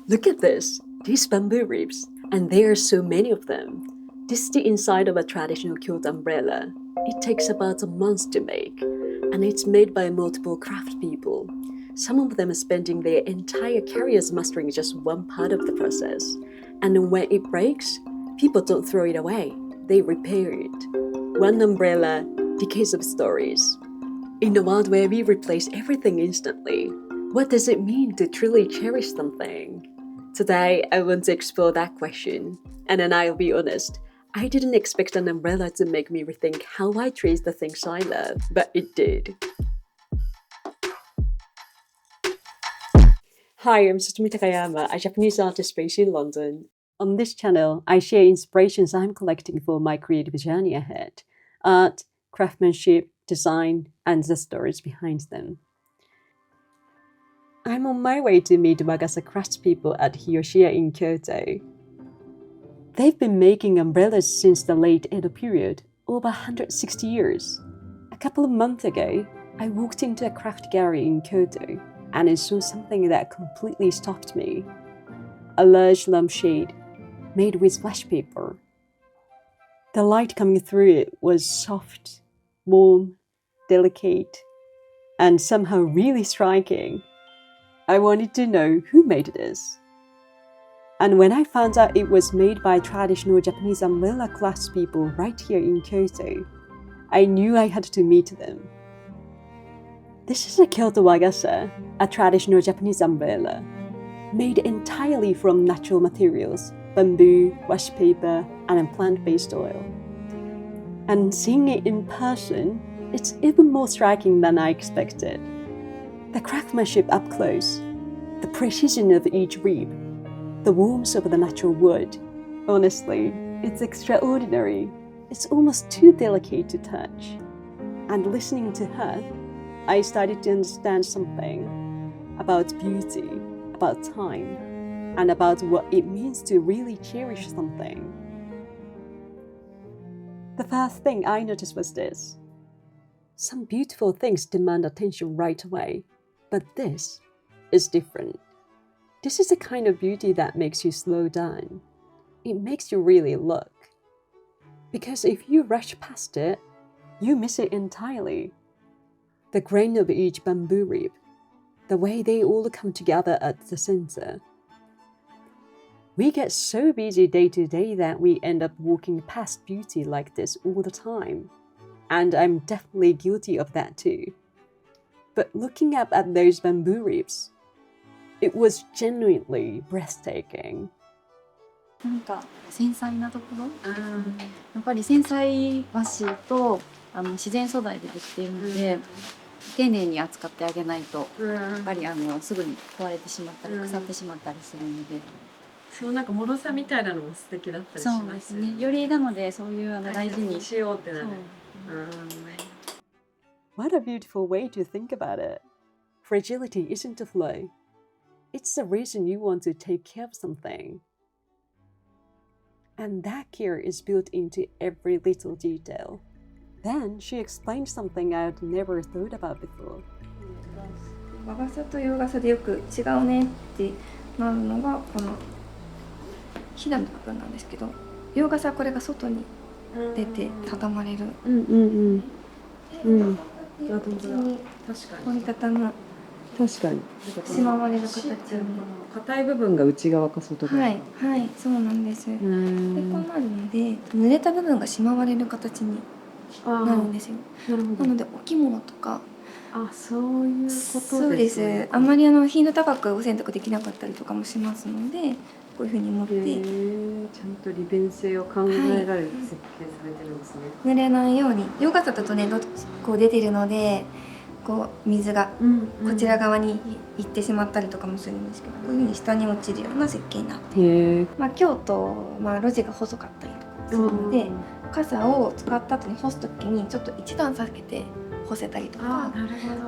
Look at this, these bamboo ribs, and there are so many of them. This is the inside of a traditional Kyoto umbrella. It takes about a month to make, and it's made by multiple craft people. Some of them are spending their entire careers mastering just one part of the process. And when it breaks, people don't throw it away, they repair it. One umbrella, decades of stories. In a world where we replace everything instantly, what does it mean to truly cherish something? Today, I want to explore that question. And then I'll be honest, I didn't expect an umbrella to make me rethink how I treat the things I love, but it did. Hi, I'm Satomi Takayama, a Japanese artist based in London. On this channel, I share inspirations I'm collecting for my creative journey ahead. Art, craftsmanship, design, and the stories behind them. I'm on my way to meet Wagasa craftspeople at Hiyoshiya in Kyoto. They've been making umbrellas since the late Edo period, over 160 years. A couple of months ago, I walked into a craft gallery in Kyoto, and I saw something that completely stopped me. A large lampshade made with flash paper. The light coming through it was soft, warm, delicate, and somehow really striking. I wanted to know who made this. And when I found out it was made by traditional Japanese umbrella craftspeople right here in Kyoto, I knew I had to meet them. This is a Kyoto Wagasa, a traditional Japanese umbrella, made entirely from natural materials, bamboo, wash paper, and plant-based oil. And seeing it in person, it's even more striking than I expected. The craftsmanship up close, the precision of each rib, the warmth of the natural wood. Honestly, it's extraordinary. It's almost too delicate to touch. And listening to her, I started to understand something about beauty, about time, and about what it means to really cherish something. The first thing I noticed was this. Some beautiful things demand attention right away, but this is different. This is the kind of beauty that makes you slow down. It makes you really look. Because if you rush past it, you miss it entirely. The grain of each bamboo rib, the way they all come together at the center. We get so busy day to day that we end up walking past beauty like this all the time. And I'm definitely guilty of that too. But looking up at those bamboo ribs, it was genuinely breathtaking. なんか繊細なところ、やっぱり繊細和紙と自然素材でできているので、丁寧に扱ってあげないと、やっぱりすぐに壊れてしまったり腐ってしまったりするので、そうなんか脆さみたいなのも素敵だったりします。そうですね。よりなのでそういう大事にしようってなる。What a beautiful way to think about it. Fragility isn't a flaw. It's the reason you want to take care of something. And that care is built into every little detail. Then she explained something I'd never thought about before. 和傘と洋傘でよく違うねってなるのがこのひだの部分なんですけど、洋傘はこれが外に出て畳まれる。折りたたむ。確かに。しまわれる形に。硬い部分が内側か外側。はいはい、そうなんです。でこうなるので濡れた部分がしまわれる形になるんですよ。なのでお着物とか。そういうことですね。そうです。あんまり頻度高くお洗濯できなかったりとかもしますので、こういう風に持ってちゃんと利便性を考えられる設計されてるんですね。濡れないように。洋傘だとね、こう出てるので、こう水がこちら側に行ってしまったりとかもするんですけど、こういう風に下に落ちるような設計になっている。京都、路地が細かったりとかするので、傘を使った後に干すときにちょっと一段下げて干せたりとか、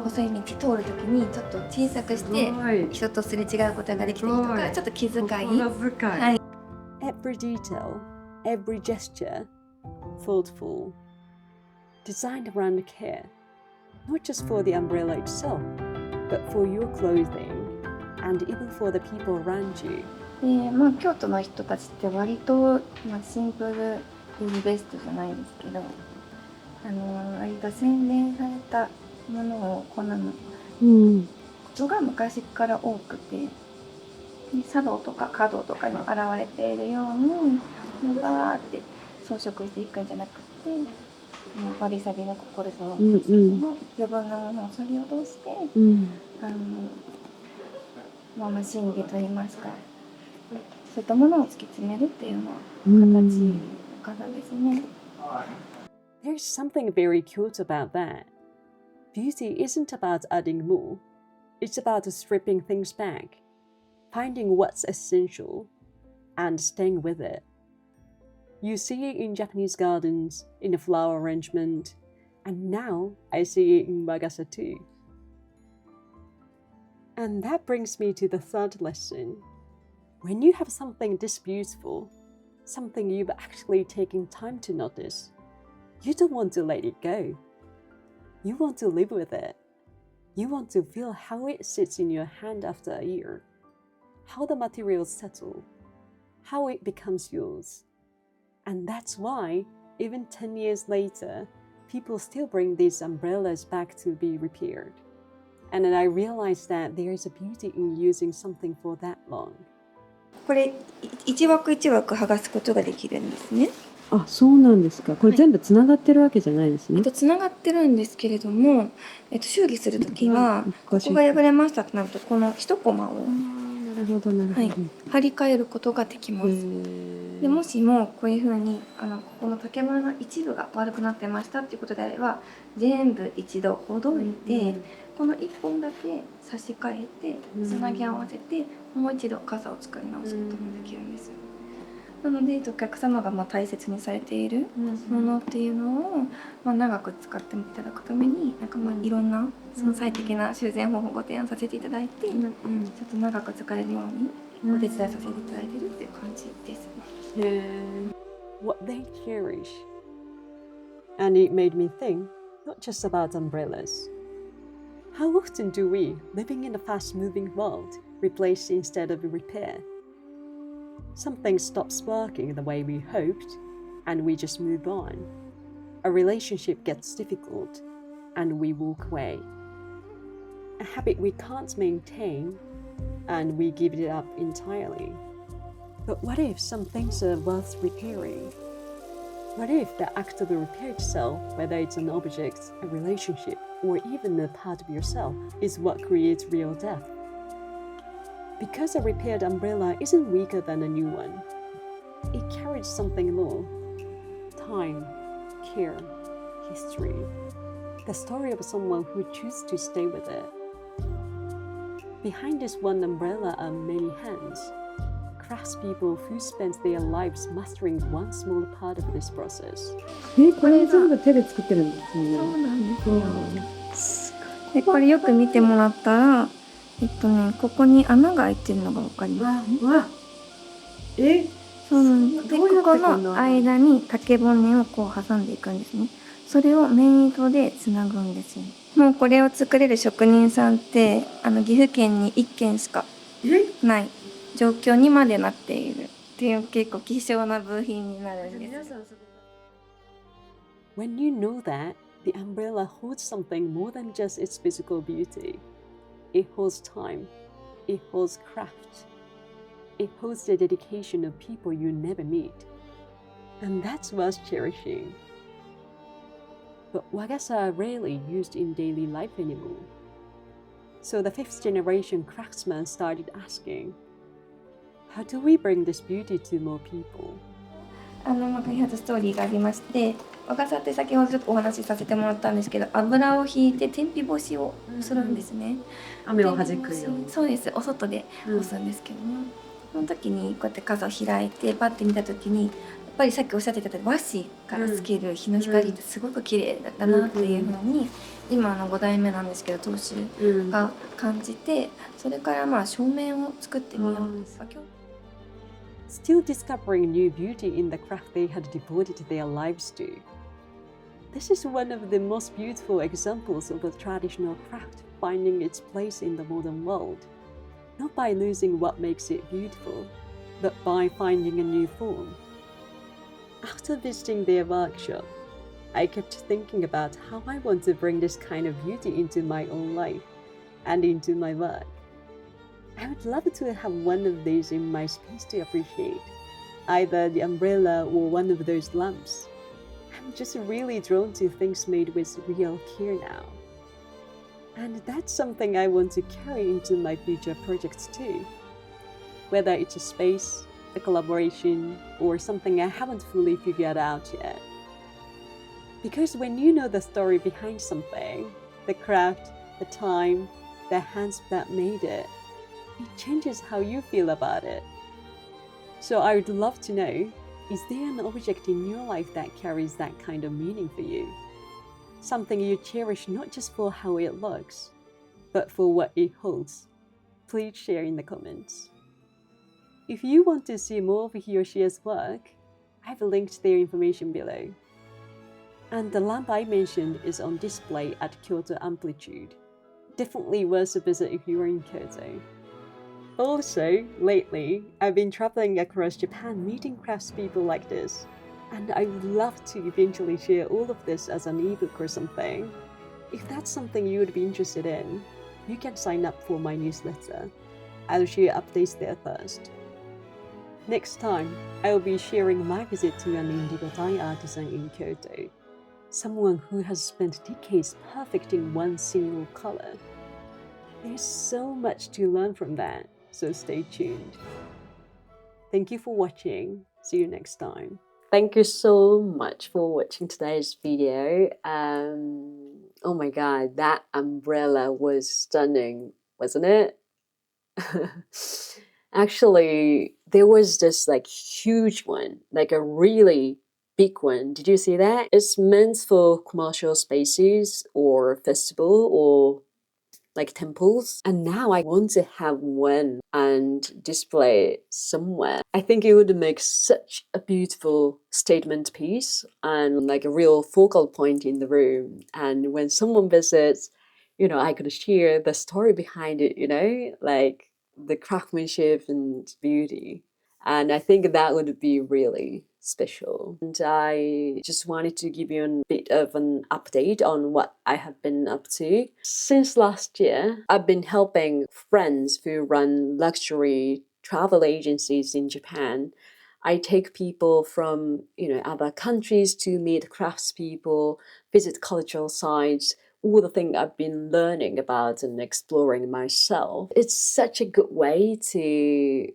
細い道通るときにちょっと小さくして人とすれ違うことができたりとか、ちょっと気遣い。はい。Every detail, every gesture, thoughtful, designed around care, not just for the umbrella itself, but for your clothing, and even for the people around you. で、京都の人たちって割と、シンプルイズベストじゃないですけど、割と洗練されたものを好むことが昔から多くて、で茶道とか華道とかに現れているようにバーって装飾していくんじゃなくて、わびさびの心の余分なものをそり落として、真理といいますか、そういったものを突き詰めるっていうのは形からですね。There's something very cute about that. Beauty isn't about adding more. It's about stripping things back, finding what's essential, and staying with it. You see it in Japanese gardens, in the flower arrangement, and now I see it in Wagasa too. And that brings me to the third lesson. When you have something this beautiful, something you've actually taken time to notice, you don't want to let it go. You want to live with it. You want to feel how it sits in your hand after a year, how the materials settle, how it becomes yours. And that's why, even 10 years later, people still bring these umbrellas back to be repaired. And then I realized that there is a beauty in using something for that long. これ一枠一枠剥がすことができるんですね。あ、そうなんですか。これ全部つながってるわけじゃないですね。つながってるんですけれども、修理するときはここが破れましたとなると、この一コマをなるほどなるほど。張り替えることができます。でもしもこういうふうにここの竹丸の一部が悪くなってましたっていうことであれば、全部一度ほどいて、この一本だけ差し替えてつなぎ合わせて、もう一度傘を作り直すこともできるんです。なのでお客様が大切にされているものっていうのを長く使っていただくために、いろんなその最適な修繕方法をご提案させていただいて、ちょっと長く使えるようにお手伝いさせていただいているっていう感じですね。What they cherish. And it made me think not just about umbrellas. How often do we, living in a fast-moving world, replace instead of repair? Something stops working the way we hoped, and we just move on. A relationship gets difficult, and we walk away. A habit we can't maintain, and we give it up entirely. But what if some things are worth repairing? What if the act of the repair itself, whether it's an object, a relationship, or even a part of yourself, is what creates real depth? Because a repaired umbrella isn't weaker than a new one. It carries something more. Time, care, history. The story of someone who chooses to stay with it. Behind this one umbrella are many hands. Craftspeople who spent their lives mastering one small part of this process. これ全部手で作ってるんですね。そうなんですよ。でこれよく見てもらったら、ここに穴が開いてるのがわかります。そうなんです。でここの間に竹骨をこう挟んでいくんですね。それを綿糸でつなぐんですよ。もうこれを作れる職人さんって岐阜県に1軒しかない状況にまでなっているっていう結構希少な部品になるんです。When you know that, the umbrella holds something more than just its physical beauty. It holds time. It holds craft. It holds the dedication of people you never meet. And that's worth cherishing. But wagasa are rarely used in daily life anymore. So the fifth generation craftsman started asking, how do we bring this beauty to more people? 開発ストーリーがありまして、和傘って先ほどちょっとお話しさせてもらったんですけど、油を引いて天日干しをするんですね。雨を弾くように。そうです。お外で干すんですけども、その時にこうやって傘を開いてパッて見た時に、やっぱりさっきおっしゃってた和紙からつける日の光ってすごく綺麗だったなっていうふうに、今5代目なんですけど当主が感じて、それから照明を作ってみよう。Still discovering new beauty in the craft they had devoted their lives to. This is one of the most beautiful examples of a traditional craft finding its place in the modern world. not by losing what makes it beautiful, but by finding a new form. After visiting their workshop, I kept thinking about how I want to bring this kind of beauty into my own life and into my work. I would love to have one of these in my space to appreciate, either the umbrella or one of those lamps. I'm just really drawn to things made with real care now. And that's something I want to carry into my future projects too. Whether it's a space, a collaboration, or something I haven't fully figured out yet. Because when you know the story behind something, the craft, the time, the hands that made it, it changes how you feel about it. So I would love to know, is there an object in your life that carries that kind of meaning for you? Something you cherish not just for how it looks, but for what it holds? Please share in the comments. If you want to see more of Hiyoshiya's work, I've linked their information below. And the lamp I mentioned is on display at Kyoto Amplitude. Definitely worth a visit if you are in Kyoto. Also, lately, I've been traveling across Japan meeting craftspeople like this, and I would love to eventually share all of this as an ebook or something. If that's something you would be interested in, you can sign up for my newsletter. I'll share updates there first. Next time, I will be sharing my visit to an indigo dye artisan in Kyoto, someone who has spent decades perfecting one single color. There's so much to learn from that, so stay tuned. Thank you for watching. See you next time. Thank you so much for watching today's video. Oh my god, that umbrella was stunning, wasn't it? Actually, there was this like huge one, like a really big one. Did you see that? It's meant for commercial spaces or festival or like temples. And now I want to have one and display it somewhere. I think it would make such a beautiful statement piece and like a real focal point in the room. And when someone visits, I could share the story behind it, like the craftsmanship and beauty. And I think that would be really special. And I just wanted to give you a bit of an update on what I have been up to. Since last year, I've been helping friends who run luxury travel agencies in Japan. I take people from, other countries to meet craftspeople, visit cultural sites, all the things I've been learning about and exploring myself. It's such a good way to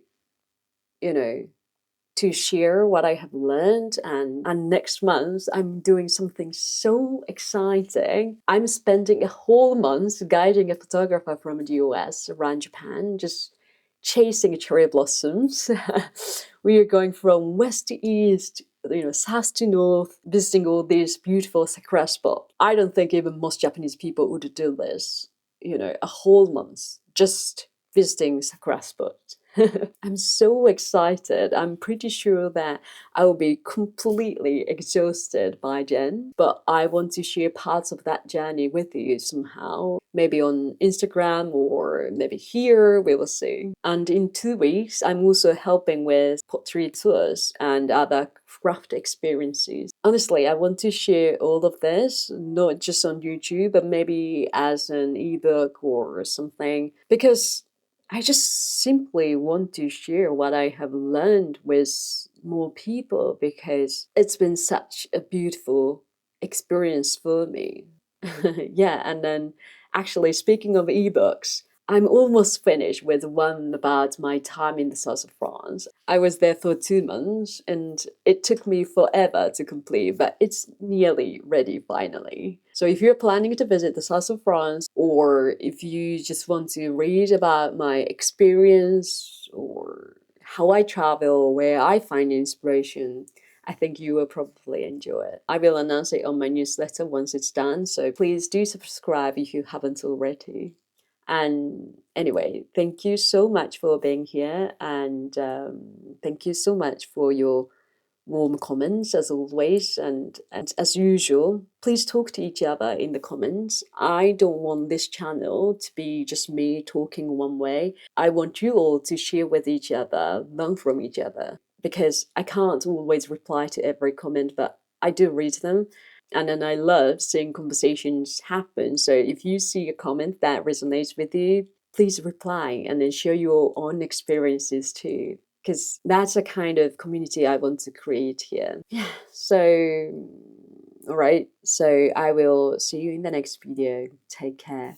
share what I have learned. And next month, I'm doing something so exciting. I'm spending a whole month guiding a photographer from the US around Japan, just chasing cherry blossoms. We are going from west to east, south to north, visiting all these beautiful sakura spots. I don't think even most Japanese people would do this, a whole month just visiting sakura spots. I'm so excited. I'm pretty sure that I will be completely exhausted by then, but I want to share parts of that journey with you somehow. Maybe on Instagram or maybe here, we will see. And in 2 weeks, I'm also helping with pottery tours and other craft experiences. Honestly, I want to share all of this, not just on YouTube, but maybe as an ebook or something, because I just simply want to share what I have learned with more people because it's been such a beautiful experience for me. Yeah, and then actually speaking of ebooks, I'm almost finished with one about my time in the south of France. I was there for 2 months and it took me forever to complete, but it's nearly ready finally. So if you're planning to visit the south of France, or if you just want to read about my experience or how I travel, where I find inspiration, I think you will probably enjoy it. I will announce it on my newsletter once it's done, so please do subscribe if you haven't already. And anyway, thank you so much for being here, and thank you so much for your warm comments as always, and as usual, please talk to each other in the comments. I don't want this channel to be just me talking one way. I want you all to share with each other, learn from each other, because I can't always reply to every comment, but I do read them. And then I love seeing conversations happen. So if you see a comment that resonates with you, please reply and then share your own experiences too, because that's a kind of community I want to create here. Yeah, so all right, so I will see you in the next video. Take care.